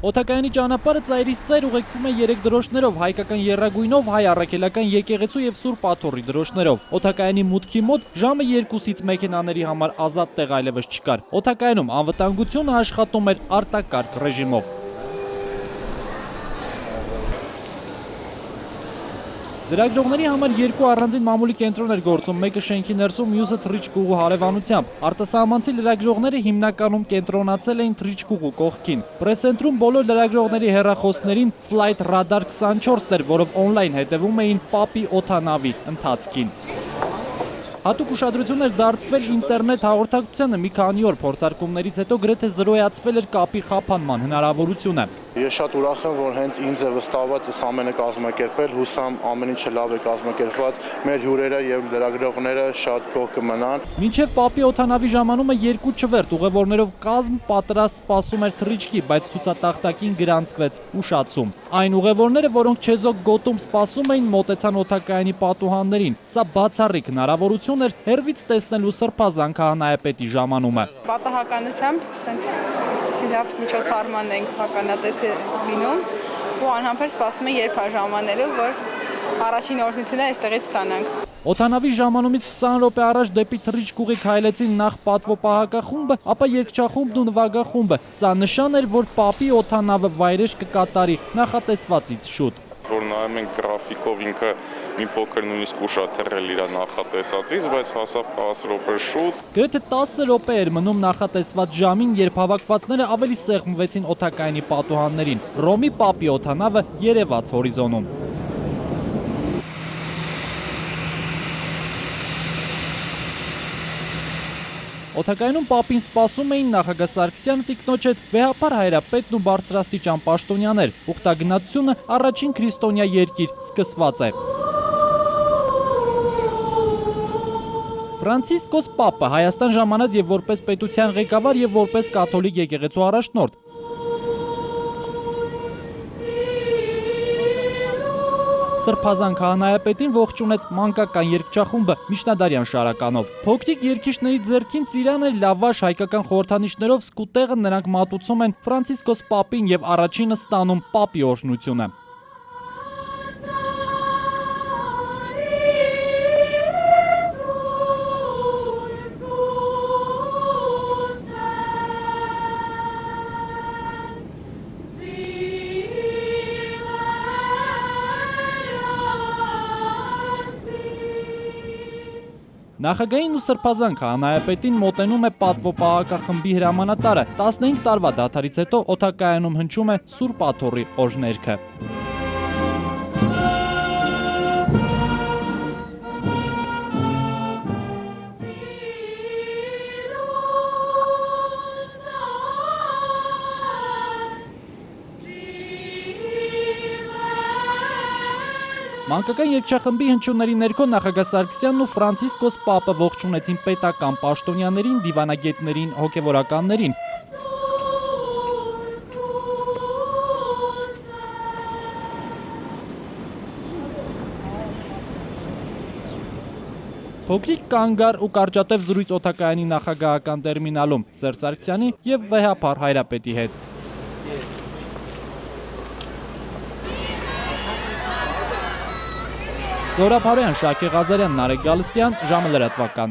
Օդակայանի ճանապարհը ծայրից ծայր ուղեկցվում է 3 դրոշներով՝ հայկական եռագույնով, հայ առաքելական եկեղեցու եւ Սուրբ Աթոռի դրոշներով։ Օդակայանի մուտքի մոտ ժամը 2-ից մեքենաների համար ազատ տեղ այլևս չկար։ Օդակայանում անվտանգությունը աշխատում էր արտակարգ ռեժիմով։ Լրագրողների համար 2 առանձին մամուլի կենտրոն էր գործում, մեկը շենքի ներսում, մյուսը թռիչքուղու հարևանությամբ։ Արտասահմանցի լրագրողները հիմնականում կենտրոնացել էին թռիչքուղու կողքին։ Պրեսցենտրում բոլոր լրագրողների հեռախոսներին Flight Radar 24-ն էր, որով օնլայն հետևում էին Պապի օդանավի ընթացքին։ Հատուկ ուշադրություն էր դարձվել ինտերնետ հաղորդակցությանը, մի քանի օր փորձարկումներից հետո գրեթե զրոյացվել էր կապի խափանման հնարավորությունը։ Ես շատ ուրախ եմ, որ հենց ինձ է վստահված այս ամենը կազմակերպել, հուսամ ամեն ինչը լավ է կազմակերպված, մեր հյուրերը եւ լրագրողները շատ գոհ կմնան։ Մինչև Պապի օդանավի ժամանումը 2 չվերթ ուղևորներով կազմ պատրաստ սպասում էր թռիչքի, բայց ցուցատախտակին գրանցվեց ուշացում։ Այն ուղևորները, որոնք չեզոք գոտում սպասում էին, մոտեցան օդակայանի պատուհաններին։ Սա բացառիկ հնարավորություն էր հեռվից տեսնելու սրբազան քահանայապետի ժամանումը։ Պատահականությամբ այսպեսի լավ միջոցառման ենք հականատես լինում ու անհամբեր սպասում են երբ ժամանելու, որ առաջին օրհնությունը այստեղից ստանանք։ Օդանավի ժամանումից 20 րոպե առաջ դեպի թռիչքուղի քայլեցին նախ պատվո պահակախումբը, ապա երգչախումբն ու նվագախումբը։ Սա նշան էր, որ Պապի օդանավը վայրեջ կկատարի նախատեսվածից շուտ։ Որ նայում ենք գրաֆիկով ինքը մի փոքր նույնիսկ ուշաթռել իր նախատեսածից, բայց հասավ 10 րոպե շուտ։ Գրեթե 10 րոպե էր մնում նախատեսված ժամին, երբ հավաքվածները ավելի սեղմվեցին օդակայանի պատուհաններին։ Ռոմի Պապի օդանավը երևաց հորիզոնում։ Օդակայանում Պապին սպասում էին նախագահ Սարգսյանը տիկնոջ հետ, վեհապար հայրապետն ու բարձրաստիճան պաշտոնյաներ։ Ուխտագնացությունը առաջին քրիստոնյա երկիր սկսված է։ Ֆրանցիսկոս Պապը Հայաստան ժամանած եւ որպես պետության ղեկավար եւ որպես կաթոլիկ եկեղեցու առաջնորդ։ Սրբազան քահանայապետին ողջունեց մանկական երգչախումբը միջնադարյան շարականով։ Փոքրիկ երգիչների ձեռքին ծիրան էր լավաշ հայկական խորհրդանիշներով, սկուտեղը նրանք մատուցում են Ֆրանցիսկոս Պապին եւ առաջինը ստանում Պապի օրհնությունը։ Նախագահին ու սրբազան քահանայապետին մոտենում է պատվո պահակախմբի հրամանատարը։ 15 տարվա դադարից հետո օդակայանում հնչում է Սուրբ Աթոռի օրհներգը։ Մանկական երգչախմբի հնչյունների ներքո նախագահ Սարգսյանն ու Ֆրանցիսկոս Պապը ողջունեցին պետական պաշտոնյաներին, դիվանագետներին, հոգևորականներին։ Փոքրիկ կանգար ու կարճատև զրույց օդակայանի նախագահական տերմինալում Սերժ Սարգսյանի եւ վեհապար հայրապետի հետ։ Զորապարոյան, Շակե Ղազարյան, Նարեկ Գալստյան, ժամը լրատվական։